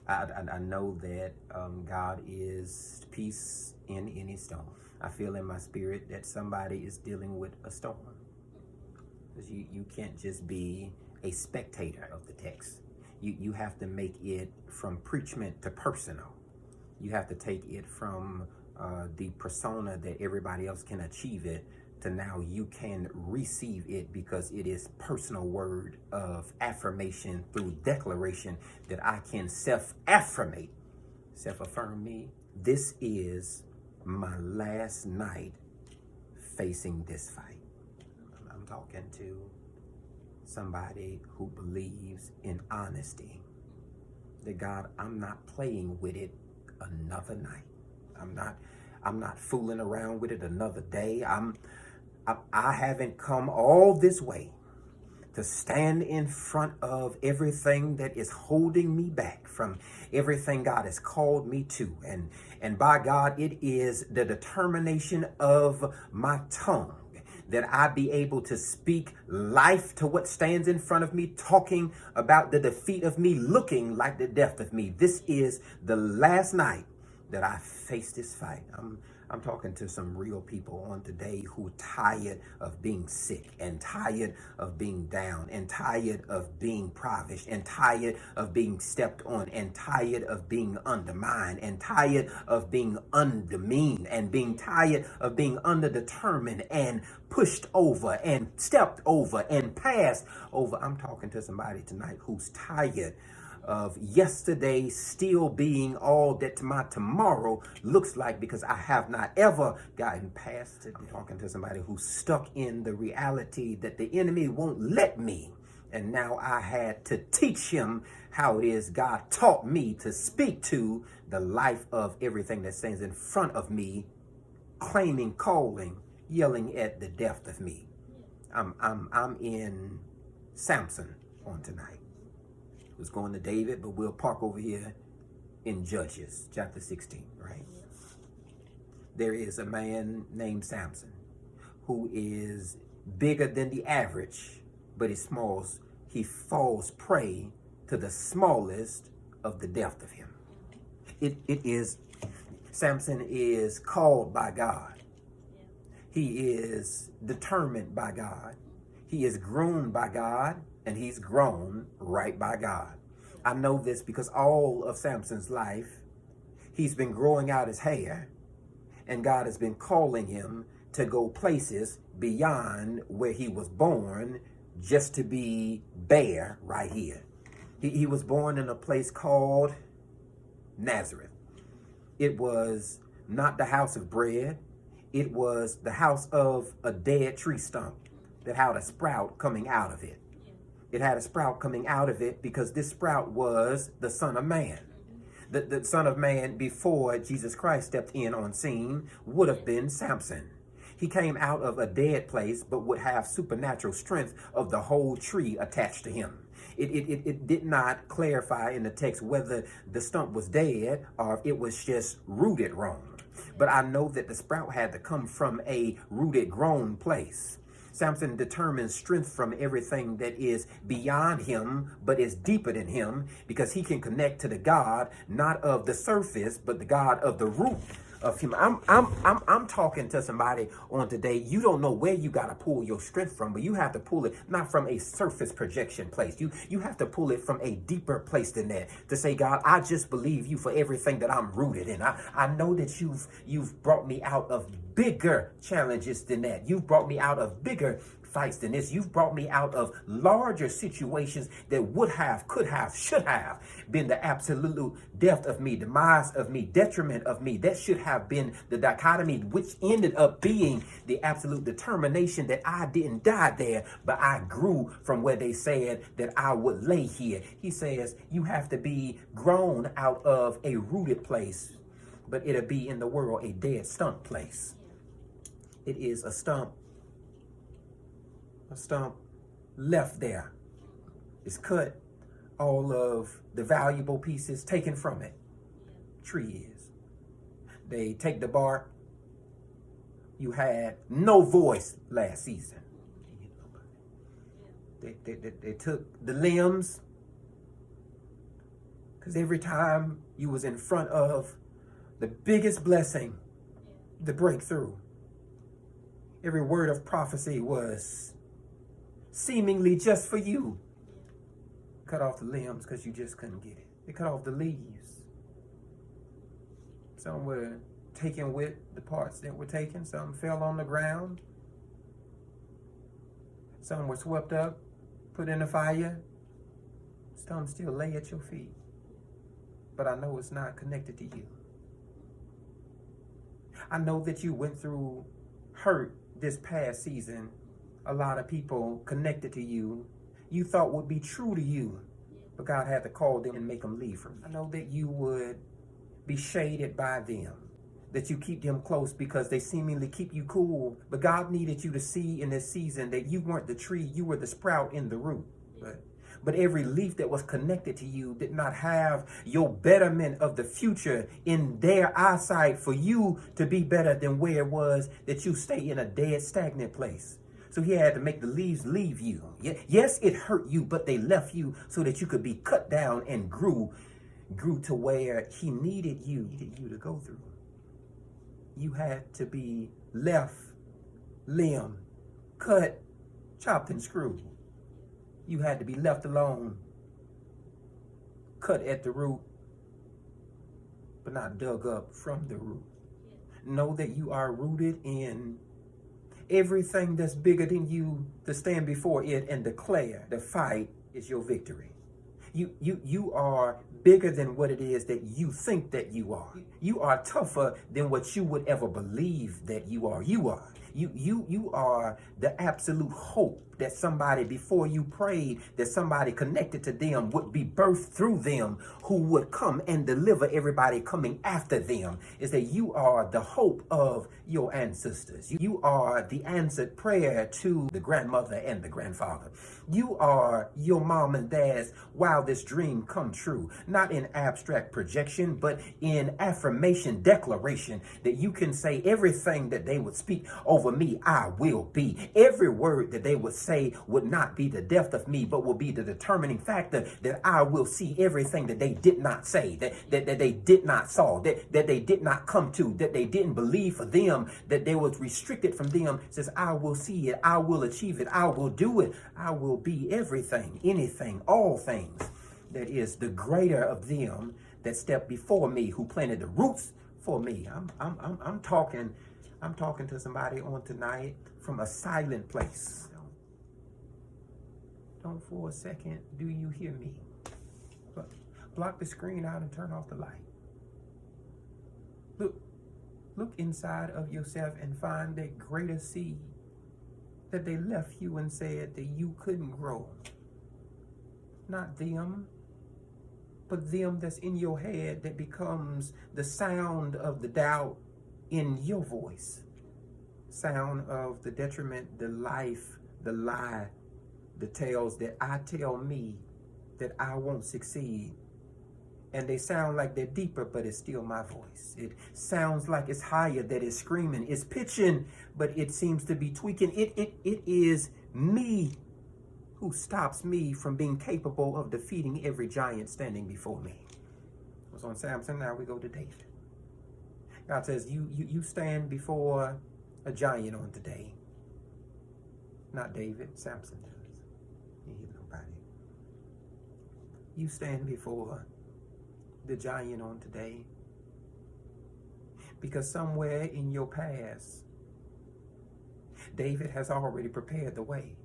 I know that God is peace in any storm. I feel in my spirit that somebody is dealing with a storm. Because you can't just be a spectator of the text. You have to make it from preachment to personal. You have to take it from the persona that everybody else can achieve it to now you can receive it because it is personal word of affirmation through declaration that I can self-affirm me. This is my last night facing this fight. I'm talking to somebody who believes in honesty. That God, I'm not playing with it another night. I'm not fooling around with it another day. I haven't come all this way to stand in front of everything that is holding me back from everything God has called me to. And by God, it is the determination of my tongue that I be able to speak life to what stands in front of me, talking about the defeat of me, looking like the death of me. This is the last night that I face this fight. I'm talking to some real people on today who are tired of being sick and tired of being down and tired of being impoverished and tired of being stepped on and tired of being undermined and tired of being undermined and being tired of being underdetermined and pushed over and stepped over and passed over. I'm talking to somebody tonight who's tired of yesterday still being all that my tomorrow looks like because I have not ever gotten past it. I'm talking to somebody who's stuck in the reality that the enemy won't let me. And now I had to teach him how it is God taught me to speak to the life of everything that stands in front of me, claiming, calling, yelling at the death of me. I'm in Sampson on tonight. Was going to David, but we'll park over here in Judges chapter 16, right? There is a man named Sampson who is bigger than the average, but he falls prey to the smallest of the death of him. Samson is called by God. He is determined by God. He is groomed by God. And he's grown right by God. I know this because all of Samson's life, he's been growing out his hair, and God has been calling him to go places beyond where he was born just to be bare right here. He was born in a place called Nazareth. It was not the house of bread. It was the house of a dead tree stump that had a sprout coming out of it. It had a sprout coming out of it because this sprout was the Son of Man. The Son of Man before Jesus Christ stepped in on scene would have been Samson. He came out of a dead place but would have supernatural strength of the whole tree attached to him. It did not clarify in the text whether the stump was dead or if it was just rooted wrong. But I know that the sprout had to come from a rooted, grown place. Samson determines strength from everything that is beyond him, but is deeper than him, because he can connect to the God, not of the surface, but the God of the root of him. I'm talking to somebody on today. You don't know where you got to pull your strength from, but you have to pull it not from a surface projection place. You have to pull it from a deeper place than that to say, God, I just believe you for everything that I'm rooted in. I know that you've brought me out of bigger challenges than that. You've brought me out of bigger fights than this. You've brought me out of larger situations that would have, could have, should have been the absolute death of me, demise of me, detriment of me. That should have been the dichotomy, which ended up being the absolute determination that I didn't die there, but I grew from where they said that I would lay here. He says you have to be grown out of a rooted place, but it'll be in the world a dead stump place. It is a stump left there. It's cut, all of the valuable pieces taken from it. Tree is. They take the bark. You had no voice last season. They took the limbs, Because every time you was in front of the biggest blessing, the breakthrough, every word of prophecy was seemingly just for you. Cut off the limbs because you just couldn't get it. They cut off the leaves. Some were taken with the parts that were taken. Some fell on the ground. Some were swept up, put in the fire. Some still lay at your feet. But I know it's not connected to you. I know that you went through hurt this past season. A lot of people connected to you, you thought would be true to you, but God had to call them and make them leave from you. I know that you would be shaded by them, that you keep them close because they seemingly keep you cool, but God needed you to see in this season that you weren't the tree, you were the sprout in the root. But every leaf that was connected to you did not have your betterment of the future in their eyesight for you to be better than where it was that you stay in a dead, stagnant place. So he had to make the leaves leave you. Yes, it hurt you, but they left you so that you could be cut down and grew to where he needed you to go through. You had to be left, limb, cut, chopped and screwed. You had to be left alone, cut at the root, but not dug up from the root. Know that you are rooted in everything that's bigger than you, to stand before it and declare the fight is your victory. You are bigger than what it is that you think that you are. You are tougher than what you would ever believe that you are. You are the absolute hope that somebody before you prayed, that somebody connected to them would be birthed through them, who would come and deliver everybody coming after them. Is that you are the hope of your ancestors. You are the answered prayer to the grandmother and the grandfather. You are your mom and dad's wildest dream come true. Not in abstract projection, but in affirmation, declaration, that you can say everything that they would speak over me, I will be. Every word that they would say would not be the death of me, but will be the determining factor that I will see everything that they did not say, that they did not saw, that they did not come to, that they didn't believe for them, that they was restricted from them. It says, I will see it, I will achieve it, I will do it, I will be everything, anything, all things. That is the greater of them that stepped before me, who planted the roots for me. I'm talking to somebody on tonight from a silent place. Don't for a second, do you hear me? Block the screen out and turn off the light. Look inside of yourself and find that greater seed that they left you and said that you couldn't grow. Not them, but them that's in your head that becomes the sound of the doubt in your voice. Sound of the detriment, the life, the lie, the tales that I tell me that I won't succeed. And they sound like they're deeper, but it's still my voice. It sounds like it's higher, that it's screaming, it's pitching, but it seems to be tweaking. It is me who stops me from being capable of defeating every giant standing before me. It was on Sampson, now we go to David. God says, you stand before a giant on today. Not David, Sampson does. He hit nobody. You stand before the giant on today because somewhere in your past, David has already prepared the way.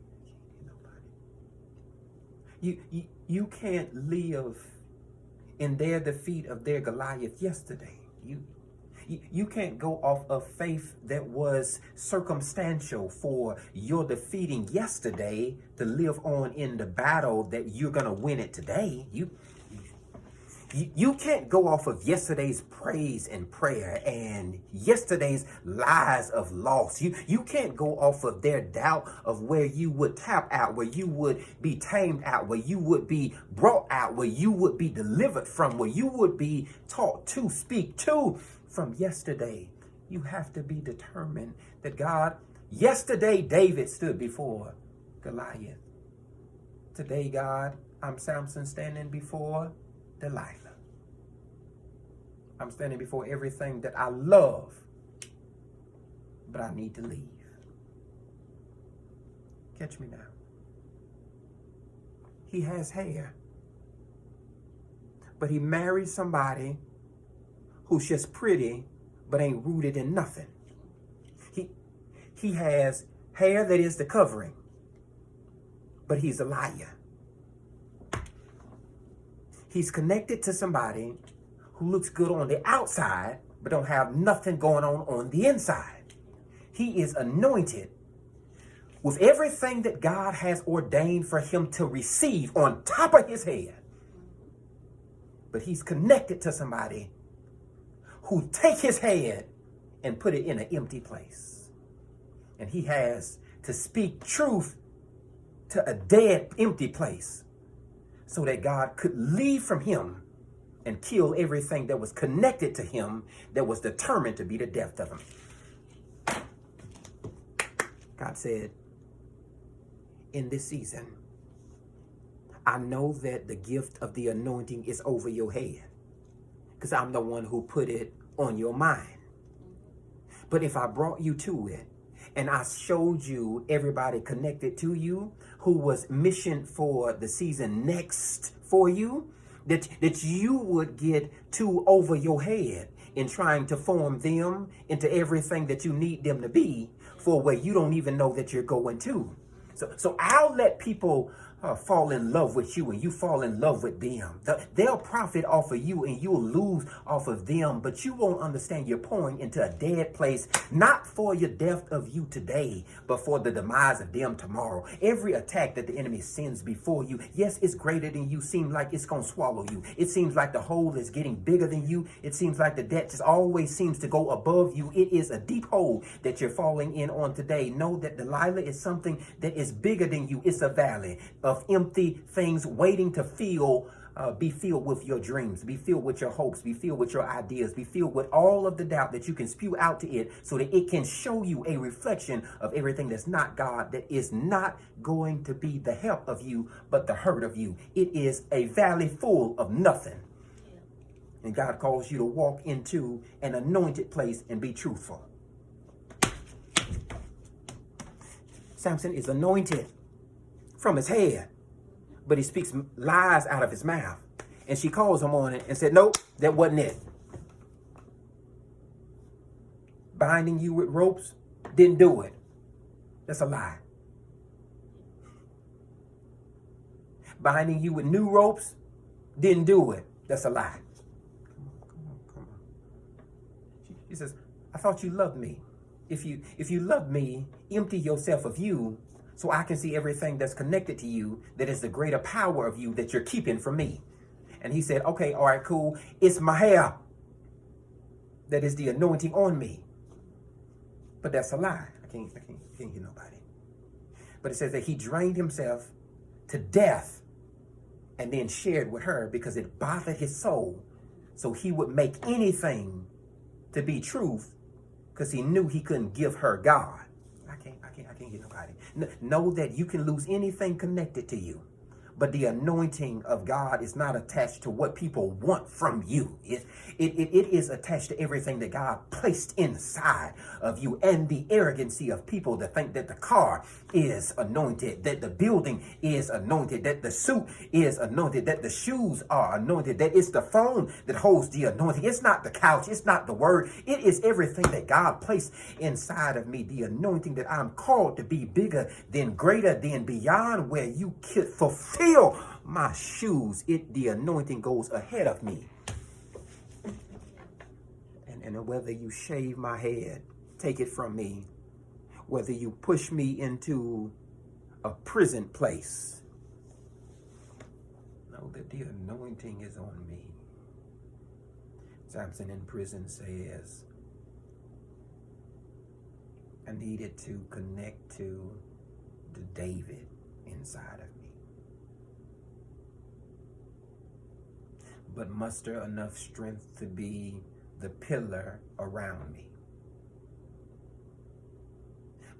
You can't live in their defeat of their Goliath yesterday. You can't go off of faith that was circumstantial for your defeating yesterday to live on in the battle that you're going to win it today. You can't go off of yesterday's praise and prayer and yesterday's lies of loss. You can't go off of their doubt of where you would tap out, where you would be tamed out, where you would be brought out, where you would be delivered from, where you would be taught to speak to from yesterday. You have to be determined that God, yesterday David stood before Goliath. Today, God, I'm Sampson standing before Delilah. I'm standing before everything that I love, but I need to leave. Catch me now. He has hair, but he married somebody who's just pretty, but ain't rooted in nothing. He has hair that is the covering, but he's a liar. He's connected to somebody who looks good on the outside, but don't have nothing going on the inside. He is anointed with everything that God has ordained for him to receive on top of his head. But he's connected to somebody who take his head and put it in an empty place. And he has to speak truth to a dead, empty place so that God could leave from him and kill everything that was connected to him that was determined to be the death of him. God said, in this season, I know that the gift of the anointing is over your head because I'm the one who put it on your mind. But if I brought you to it and I showed you everybody connected to you who was mission for the season next for you, that you would get too over your head in trying to form them into everything that you need them to be for where you don't even know that you're going to. So I'll let people fall in love with you and you fall in love with them. They'll profit off of you and you'll lose off of them, but you won't understand you're pouring into a dead place, not for your death of you today, but for the demise of them tomorrow. Every attack that the enemy sends before you, yes, it's greater than you, seems like it's going to swallow you. It seems like the hole is getting bigger than you. It seems like the debt just always seems to go above you. It is a deep hole that you're falling in on today. Know that Delilah is something that is bigger than you. It's a valley of empty things waiting to be filled with your dreams, be filled with your hopes, be filled with your ideas, be filled with all of the doubt that you can spew out to it so that it can show you a reflection of everything that's not God, that is not going to be the help of you, but the hurt of you. It is a valley full of nothing. And God calls you to walk into an anointed place and be truthful. Samson is anointed from his head, but he speaks lies out of his mouth. And she calls him on it and said, nope, that wasn't it. Binding you with ropes, didn't do it. That's a lie. Binding you with new ropes, didn't do it. That's a lie. Come on. She says, I thought you loved me. If you love me, empty yourself of you so I can see everything that's connected to you that is the greater power of you that you're keeping from me. And he said, okay, all right, cool. It's my hair that is the anointing on me. But that's a lie. I can't hear nobody. But it says that he drained himself to death and then shared with her because it bothered his soul. So he would make anything to be truth because he knew he couldn't give her God. I can't hear nobody. Know that you can lose anything connected to you, but the anointing of God is not attached to what people want from you. It is attached to everything that God placed inside of you, and the arrogancy of people that think that the car is anointed, that the building is anointed, that the suit is anointed, that the shoes are anointed, that it's the phone that holds the anointing. It's not the couch. It's not the word. It is everything that God placed inside of me. The anointing that I'm called to be bigger than, greater than, beyond where you could fulfill my shoes. The anointing goes ahead of me. And whether you shave my head, take it from me, whether you push me into a prison place, know that the anointing is on me. Sampson in prison says, I needed to connect to the David inside of me, but muster enough strength to be the pillar around me.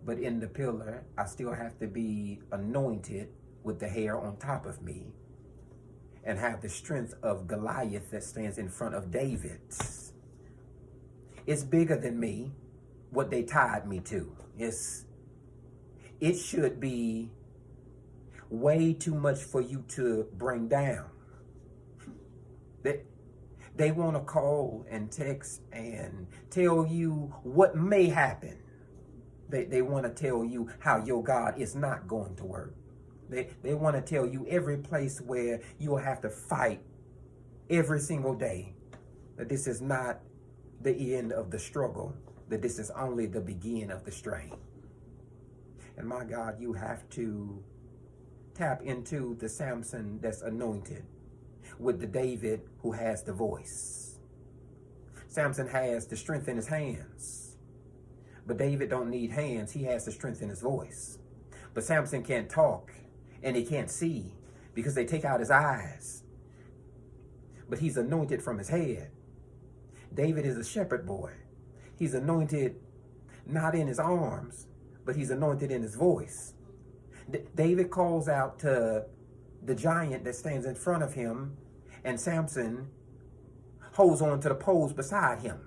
But in the pillar, I still have to be anointed with the hair on top of me and have the strength of Goliath that stands in front of David. It's bigger than me, what they tied me to. It should be way too much for you to bring down. They want to call and text and tell you what may happen. They want to tell you how your God is not going to work. They want to tell you every place where you'll have to fight every single day, that this is not the end of the struggle, that this is only the beginning of the strain. And my God, you have to tap into the Sampson that's anointed with the David who has the voice. Sampson has the strength in his hands, but David don't need hands. He has the strength in his voice. But Sampson can't talk and he can't see because they take out his eyes. But he's anointed from his head. David is a shepherd boy. He's anointed not in his arms, but he's anointed in his voice. David calls out to the giant that stands in front of him, and Sampson holds on to the poles beside him.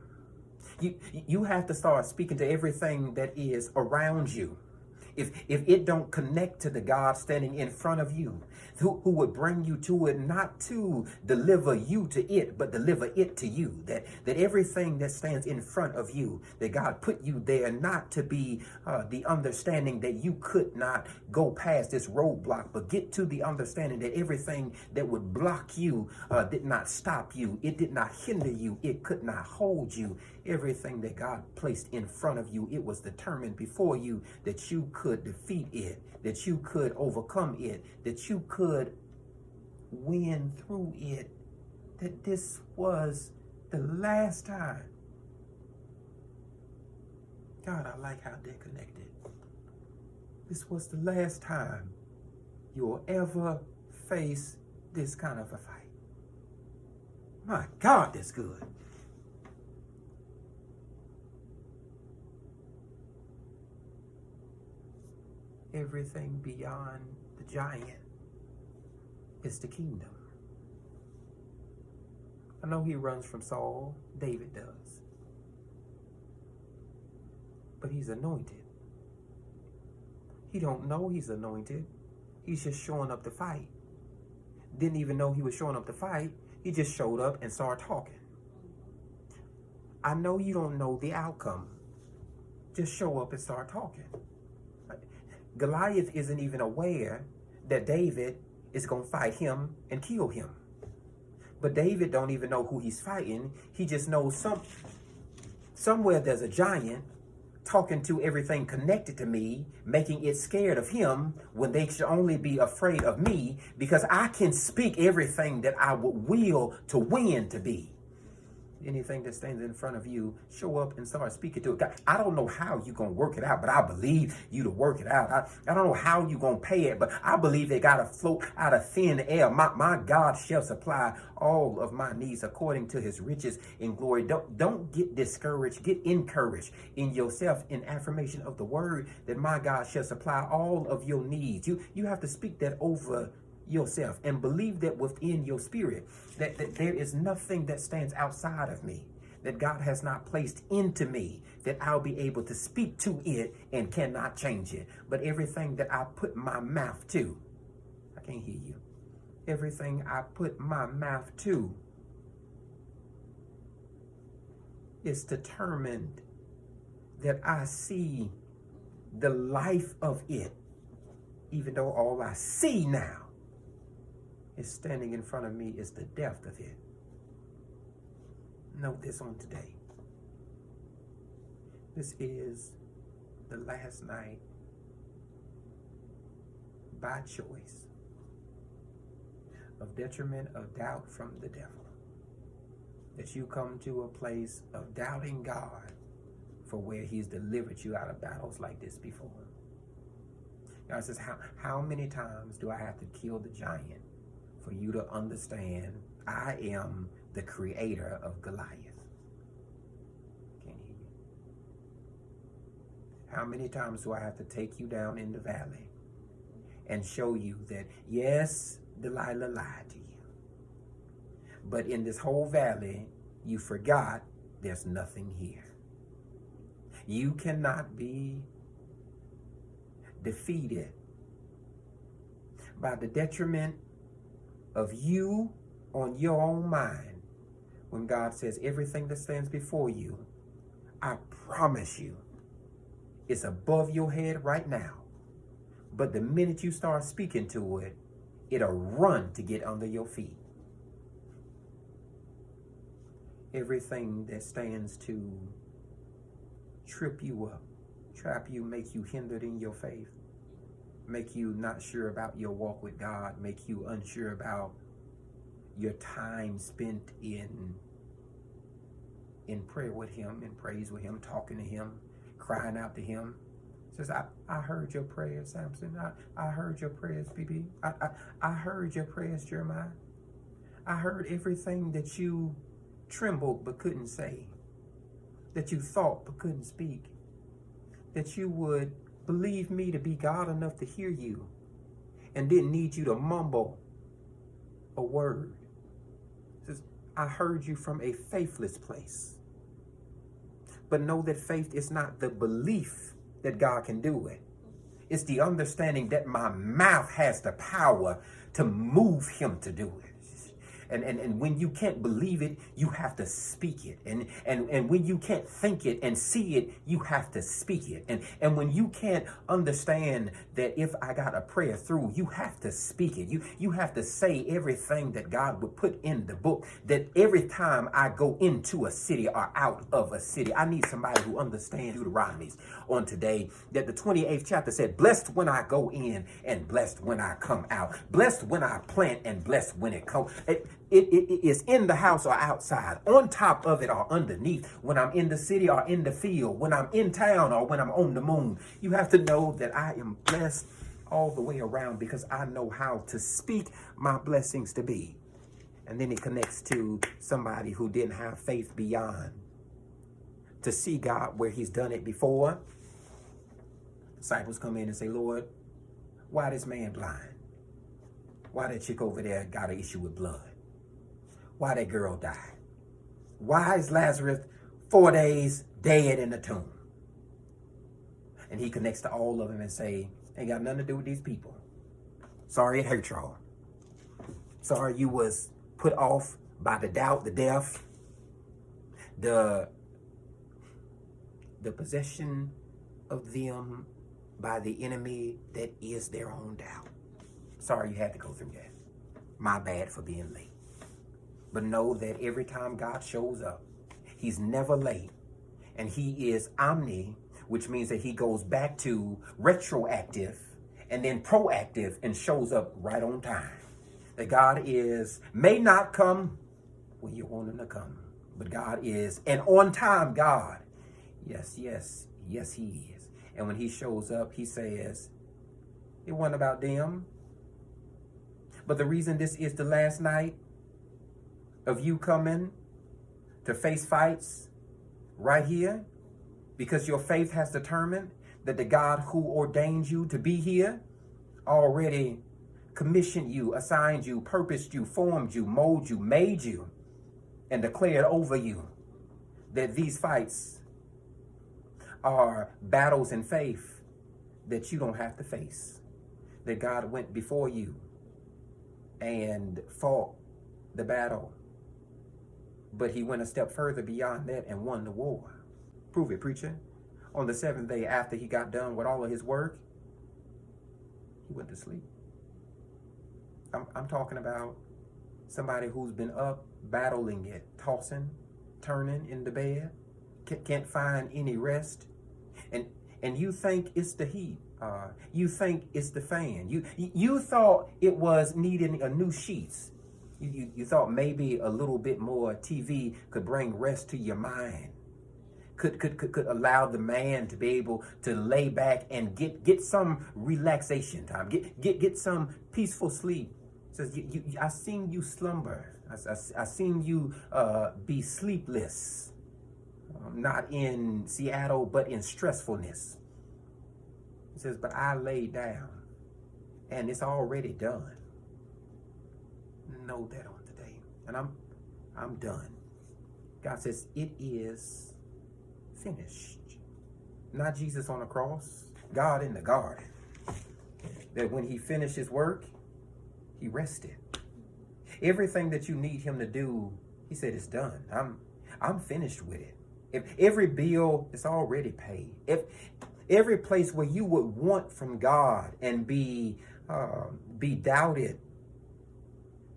You have to start speaking to everything that is around you. If it don't connect to the God standing in front of you, who would bring you to it, not to deliver you to it, but deliver it to you. That everything that stands in front of you, that God put you there not to be the understanding that you could not go past this roadblock, but get to the understanding that everything that would block you did not stop you. It did not hinder you. It could not hold you. Everything that God placed in front of you, it was determined before you that you could defeat it, that you could overcome it, that you could win through it, that this was the last time. God, I like how they're connected. This was the last time you'll ever face this kind of a fight. My God, that's good. Everything beyond the giant is the kingdom. I know he runs from Saul, David does. But he's anointed. He don't know he's anointed. He's just showing up to fight. Didn't even know he was showing up to fight. He just showed up and started talking. I know you don't know the outcome. Just show up and start talking. Goliath isn't even aware that David is going to fight him and kill him. But David don't even know who he's fighting. He just knows somewhere there's a giant talking to everything connected to me, making it scared of him when they should only be afraid of me, because I can speak everything that I would will to win to be. Anything that stands in front of you, show up and start speaking to it. God, I don't know how you're going to work it out, but I believe you to work it out. I don't know how you're going to pay it, but I believe they got to float out of thin air. My God shall supply all of my needs according to his riches in glory. Don't get discouraged. Get encouraged in yourself in affirmation of the word that my God shall supply all of your needs. You have to speak that over yourself and believe that within your spirit that there is nothing that stands outside of me that God has not placed into me, that I'll be able to speak to it and cannot change it. But everything that I put my mouth to, I can't hear you. Everything I put my mouth to is determined that I see the life of it, even though all I see now is standing in front of me is the depth of it. Note this on today. This is the last night by choice of detriment of doubt from the devil. That you come to a place of doubting God for where he's delivered you out of battles like this before. God says, how many times do I have to kill the giant for you to understand I am the creator of Goliath? Can't hear you. How many times do I have to take you down in the valley and show you that, yes, Delilah lied to you, but in this whole valley, you forgot there's nothing here. You cannot be defeated by the detriment of you on your own mind. When God says everything that stands before you, I promise you, it's above your head right now. But the minute you start speaking to it, it'll run to get under your feet. Everything that stands to trip you up, trap you, make you hindered in your faith, make you not sure about your walk with God, make you unsure about your time spent in prayer with him, in praise with him, talking to him, crying out to him. Says, I heard your prayers, Sampson. I heard your prayers, BB. I heard your prayers, Jeremiah. I heard everything that you trembled but couldn't say, that you thought but couldn't speak, that you would believe me to be God enough to hear you and didn't need you to mumble a word. Says, I heard you from a faithless place. But know that faith is not the belief that God can do it. It's the understanding that my mouth has the power to move him to do it. And when you can't believe it, you have to speak it. And when you can't think it and see it, you have to speak it. And when you can't understand that if I got a prayer through, you have to speak it. You have to say everything that God would put in the book, that every time I go into a city or out of a city, I need somebody who understands Deuteronomies on today, that the 28th chapter said, blessed when I go in and blessed when I come out. Blessed when I plant and blessed when it comes. It is in the house or outside, on top of it or underneath, when I'm in the city or in the field, when I'm in town or when I'm on the moon. You have to know that I am blessed all the way around because I know how to speak my blessings to be. And then it connects to somebody who didn't have faith beyond to see God where he's done it before. Disciples come in and say, Lord, why this man blind? Why that chick over there got an issue with blood? Why that girl died? Why is Lazarus 4 days dead in the tomb? And he connects to all of them and say, ain't got nothing to do with these people. Sorry it hurt y'all. Sorry you was put off by the doubt, the death, the possession of them by the enemy that is their own doubt. Sorry you had to go through that. My bad for being late. But know that every time God shows up, he's never late. And he is omni, which means that he goes back to retroactive and then proactive and shows up right on time. That God may not come when you want him to come, but God is an on-time God. Yes, yes, yes, he is. And when he shows up, he says, it wasn't about them. But the reason this is the last night of you coming to face fights right here, because your faith has determined that the God who ordained you to be here already commissioned you, assigned you, purposed you, formed you, molded you, made you, and declared over you that these fights are battles in faith that you don't have to face. That God went before you and fought the battle. But he went a step further beyond that and won the war. Prove it, preacher. On the 7th day after he got done with all of his work, he went to sleep. I'm talking about somebody who's been up battling it, tossing, turning in the bed, can't find any rest. And you think it's the heat. You think it's the fan. You thought it was needing a new sheets. You thought maybe a little bit more TV could bring rest to your mind. Could allow the man to be able to lay back and get some relaxation time. Get some peaceful sleep. Says I seen you slumber. I seen you be sleepless. Not in Seattle, but in stressfulness. He says, but I laid down and it's already done. Know that on today. And I'm done. God says, it is finished. Not Jesus on the cross, God in the garden. That when he finished his work, he rested. Everything that you need him to do, he said, it's done. I'm finished with it. If every bill is already paid, if every place where you would want from God and be doubted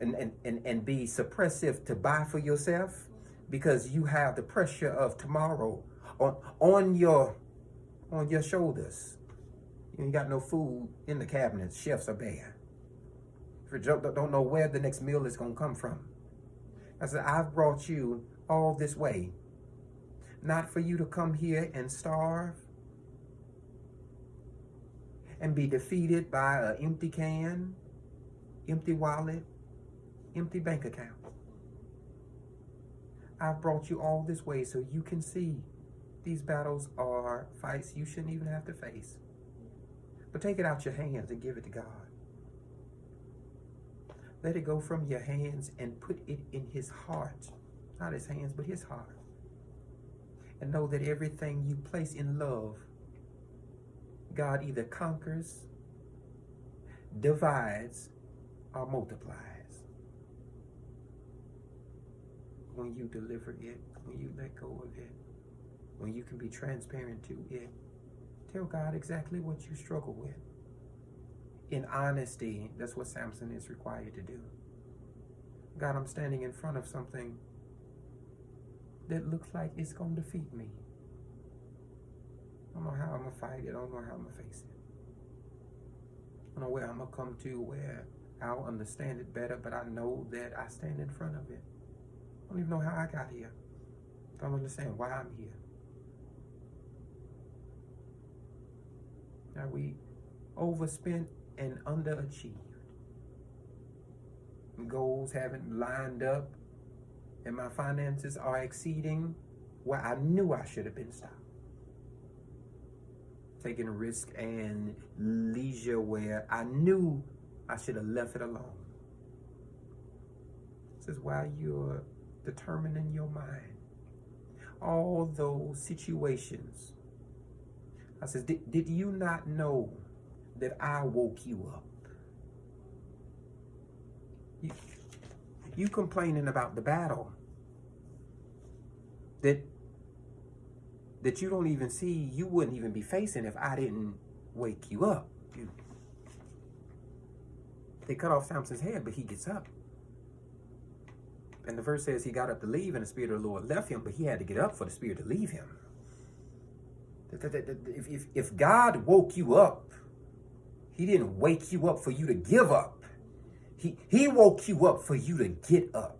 and be suppressive to buy for yourself because you have the pressure of tomorrow on your shoulders. You ain't got no food in the cabinets. Chefs are bare. If you don't know where the next meal is going to come from. I said, I've brought you all this way, not for you to come here and starve and be defeated by an empty can, empty wallet, empty bank account. I've brought you all this way so you can see these battles are fights you shouldn't even have to face. But take it out your hands and give it to God. Let it go from your hands and put it in his heart. Not his hands, but his heart. And know that everything you place in love, God either conquers, divides, or multiplies. When you deliver it, when you let go of it, when you can be transparent to it, tell God exactly what you struggle with. In honesty, that's what Sampson is required to do. God, I'm standing in front of something that looks like it's going to defeat me. I don't know how I'm going to fight it. I don't know how I'm going to face it. I don't know where I'm going to come to where I'll understand it better, but I know that I stand in front of it. I don't even know how I got here. I don't understand why I'm here. Now we overspent and underachieved. Goals haven't lined up and my finances are exceeding where I knew I should have been stopped. Taking risk and leisure where I knew I should have left it alone. This is why you're determined in your mind. All those situations. I says, did you not know that I woke you up? You complaining about the battle that you don't even see, you wouldn't even be facing if I didn't wake you up. They cut off Samson's head, but he gets up. And the verse says he got up to leave and the Spirit of the Lord left him, but he had to get up for the Spirit to leave him. If God woke you up, he didn't wake you up for you to give up. He woke you up for you to get up.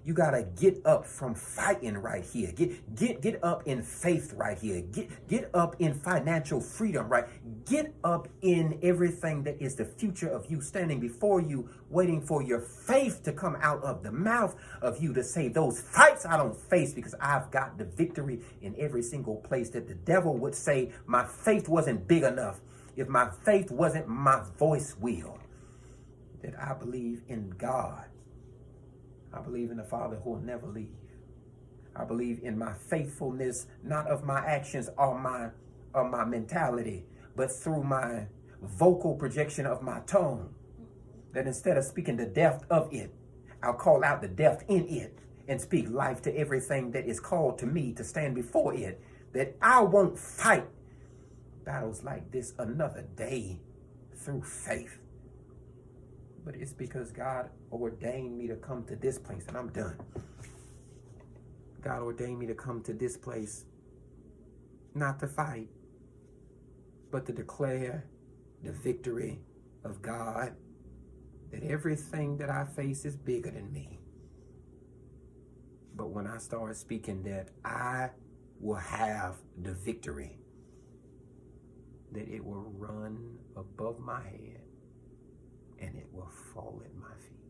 You gotta get up from fighting right here. Get up in faith right here. Get up in financial freedom, right? Get up in everything that is the future of you standing before you, waiting for your faith to come out of the mouth of you to say, those fights I don't face because I've got the victory in every single place. That the devil would say my faith wasn't big enough. If my faith wasn't my voice will. That I believe in God. I believe in the Father who will never leave. I believe in my faithfulness, not of my actions or my mentality, but through my vocal projection of my tongue. That instead of speaking the death of it, I'll call out the death in it and speak life to everything that is called to me to stand before it. That I won't fight battles like this another day through faith. But it's because God ordained me to come to this place, and I'm done. God ordained me to come to this place, not to fight, but to declare the victory of God, that everything that I face is bigger than me. But when I start speaking that I will have the victory, that it will run above my head, and it will fall at my feet.